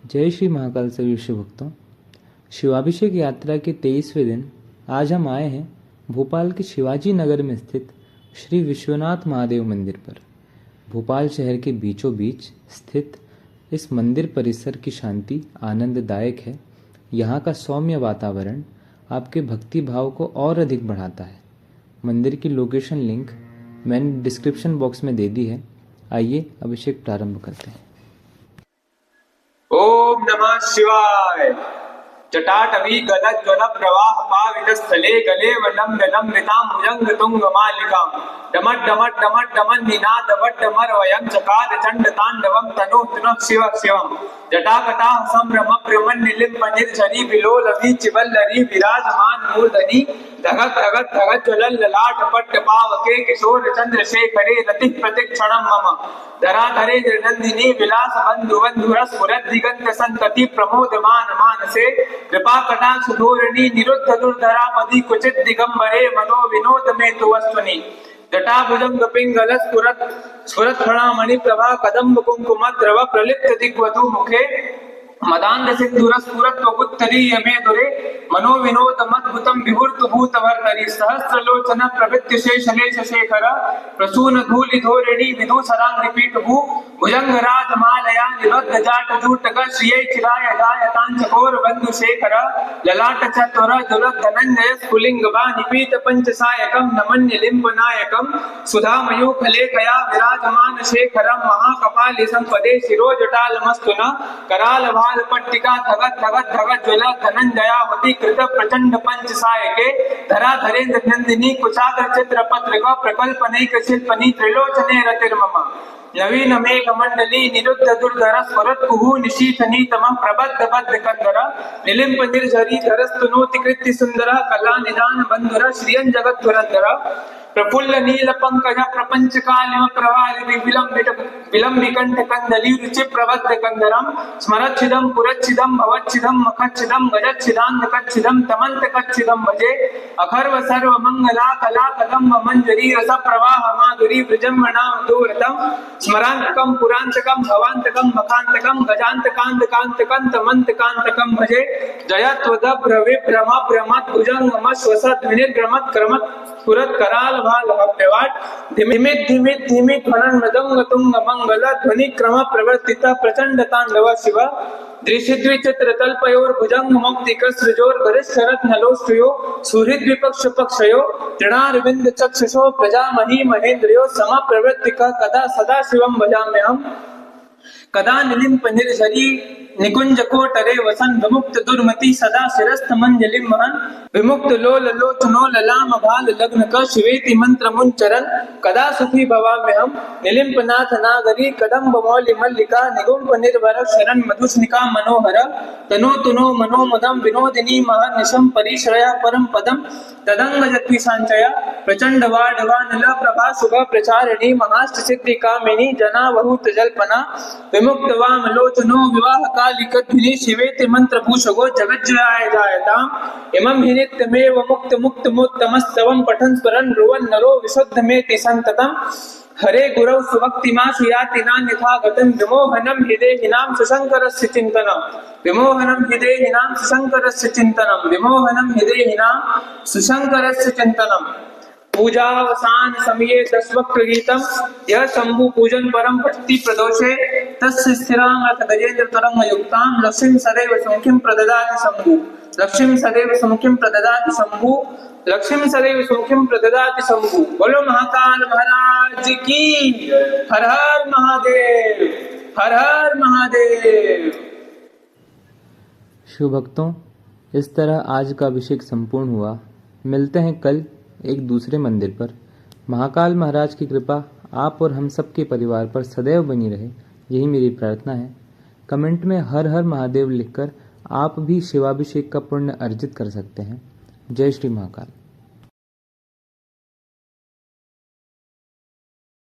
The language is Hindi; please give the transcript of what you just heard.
जय श्री महाकाल सभी शिव भक्तों। शिवाभिषेक यात्रा के 23वें दिन आज हम आए हैं भोपाल के शिवाजी नगर में स्थित श्री विश्वनाथ महादेव मंदिर पर। भोपाल शहर के बीचों बीच स्थित इस मंदिर परिसर की शांति आनंददायक है। यहाँ का सौम्य वातावरण आपके भक्ति भाव को और अधिक बढ़ाता है। मंदिर की लोकेशन लिंक मैंने डिस्क्रिप्शन बॉक्स में दे दी है। आइए अभिषेक प्रारंभ करते हैं। ओम नमः शिवाय। जटाटवी गलज्ज्वल प्रवाह पावितस्थले गले वलम्बलम्बितां भुजंग तुंग मालिकां डमट डमट डमट डमन निनाद वड्डमर वयं चकार चंड तांडवं तनु तुनः शिव शिवं जटाकटाः संभ्रम प्रमन निलिम्ब निर्झरी विलोलवी चिवल्लरी विराजमान मूर्धनि धगत धगत धगत ज्वलन ललाट पट्ट पावके किशोर चंद्रशेखरे रति प्रतिक्षणं मम धराधरे नंदिनी विलास बंधु बंधुर स्फुरत दिगंत संतति प्रमोदमान मानसे कृपा कटाक्ष धोरणी निरुद्ध दुर्धरा पदी कुचित दिगंबरे मनो विनोद में तु वस्तुनि जटा भुजंग पिंगल स्फुरत स्फुरत फणामणि प्रभा कदम्ब कुंकुम द्रव प्रलिप्त दिग्वधु मुखे मदांध सिंधुर स्फुरत वगुत्तरी यमे दुरे मनो विनोद मद्भुतम विभूत भूतवर्तरी सहस्रलोचन प्रवृत्ति शेषलेश शेखर प्रसून धूलि धोरिणी विदूसरांग पीठभू भुजंग राजमालया निरुद्ध जाट जूटक श्रिये चिराय जायतांचकोर बंधु शेखर ललाट चतुर दुलत धनंजय स्फुलिंग निपीत पंचसायकम नमन्य लिंब नायकम सुधामयु फलेकया विराजमान शेखरम महाकपाली संपदे शिरोजटालमस्तुना कराल पट्टिका धगत धगत धगत ज्वल धनंजयावती कृत प्रचंड पंच सायके धरा धरेन्द्र नंदिनी कुचाग्र चित्र पत्रिक प्रकल्पनैक शिल्पनी त्रिलोचने रतिर्मम नवीन मेघ मंडली निरुद्ध दुर्धर स्फुरत कुहू निशीथनी तम प्रबद्ध बद्ध कंदर निलिंप निर्झरी धरस्तुनोति कृति सुंदर कला निदान बंधुर श्रियं जगत धुरंधर प्रफुल्ल नील पंकज प्रपंच कालिम प्रवारि विलंबिकंठ कंदली रुचि प्रबद्ध कंदरम स्मरच्छिदम पुरच्छिदम भवच्छिदम मखच्छिदम गजच्छिदांग कच्छिदम तमंत कच्छिदम भजे अखर्व सर्व मंगला कला कदम मंजरी रस प्रवाह माधुरी ब्रजमणा दूरतम स्मरांतकम पुरांतकम भवांतकम मखांतकम गजांतकांत कांतकं तमंतकांतकम भजे जयत्वद भ्रवे भ्रमा भ्रमत भुजंग मश्वसत विनिर्ग्रमत क्रमत स्फुरत कराल भाल हव्यवाट धिमित धिमित धिमित ध्वनन मृदंग तुंग मंगल ध्वनि क्रम प्रवर्तित प्रचंड तांडव शिव दृशिद्विचित्र तल्पयोर भुजंग मुक्तिक सृजोर गरिष्ठरत नलोष्टयो सुहृद विपक्ष पक्षयो तृणारविंद चक्षुषो प्रजामही महेंद्रयो सम प्रवृत्तिक कदा सदा शिवं भजाम्यहम् कदा निलिम्प निर्झरी निकुंज कोटरे वसन विमुक्त दुर्मति सदा शिरस्थ मंजलिम महन विमुक्त लोल लोचनो ललाम भाल लग्न क शिवेति मंत्र मुंचरन कदा सुखी भवाम्यहम् निलिम्प नाथ नागरी कदम्ब मौलि मल्लिका निगुंभ निर्भर शरण मधुस्निका मनोहर तनो तुनो मनो मदम विनोदिनी महन निशम परिश्रया परम पदम तदंग जत्वी सांचया प्रचंड वाडवानल प्रभा शुभ प्रचारिणी महाष्ट सिद्धि कामिनी जना बहुत जल्पना विमुक्त वाम लोचनो विवाह कालिकध्वनि शिवेति मंत्र भूषगो जगज्जयाय जायताम् इमं हि नित्यमेव मुक्त मुक्त मोत्तमस्तवं पठन् स्मरन् रुवन् नरो विशुद्धमेति सन्ततम् हरे गुरौ सुभक्तिमाशु याति नान्यथा गतं विमोहनं हृदेहिनां सुशङ्करस्य चिन्तनं विमोहनं हृदेहिनां सुशङ्करस्य चिन्तनं विमोहनं हृदेहिनां सुशङ्करस्य चिन्तनं पूजावसान समये दशवक्त्र गीतम यह शंभु पूजन परम पठति प्रदोषे तस्य स्थिरां अथ गजेन्द्र तरंग युक्तां लक्ष्मीं सदैव सुमुखीं प्रददाति शंभु लक्ष्मीं सदैव सुमुखीं प्रददाति शंभु लक्ष्मीं सदैव सुमुखीं प्रददाति शंभु। बोलो महाकाल महाराज की। हर हर महादेव, हर हर महादेव। शिव भक्तों, इस तरह आज का अभिषेक संपूर्ण हुआ। मिलते हैं कल एक दूसरे मंदिर पर। महाकाल महाराज की कृपा आप और हम सबके परिवार पर सदैव बनी रहे, यही मेरी प्रार्थना है। कमेंट में हर हर महादेव लिखकर आप भी शिवाभिषेक का पुण्य अर्जित कर सकते हैं। जय श्री महाकाल।